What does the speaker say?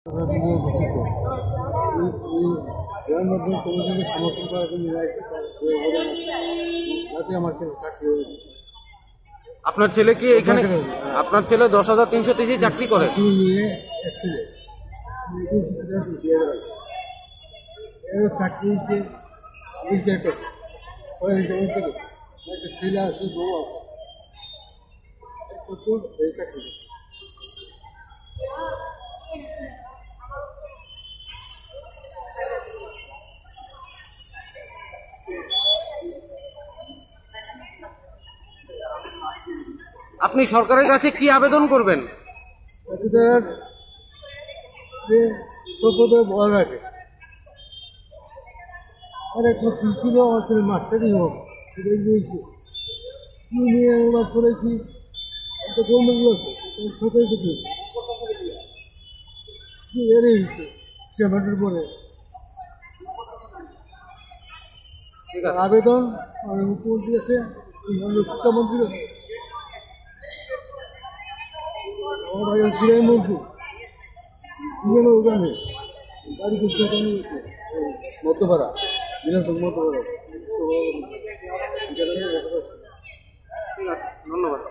সমর্থন করার জন্য যাতে আমার ছেলে চাকরি হয়ে যায়। আপনার ছেলে কি এখানে, আপনার ছেলে 10,330 চাকরি করে? নিয়ে এক ছেলে চাকরি হচ্ছে একটা ছেলে আছে, বউ আছে, সেই চাকরি। আপনি সরকারের কাছে কি আবেদন করবেন? বল রাখে আর একটা কি ছিল, আমার ছেলে মাস্টারই হোক দিয়েছি, কি নিয়ে অনুবাদ করেছি, একটা গৌরব আছে সরকারি থেকে এরই হয়েছে সেমাটের পরে আবেদন মুখ্যমন্ত্রী আছে, শিক্ষামন্ত্রী আছে, আমার ভাই সিরাই মন্ত্রী দুজনে ওখানে বাড়ি করছে মধ্যপাড়া বিধানসভা মধ্যপাড়া। ধন্যবাদ।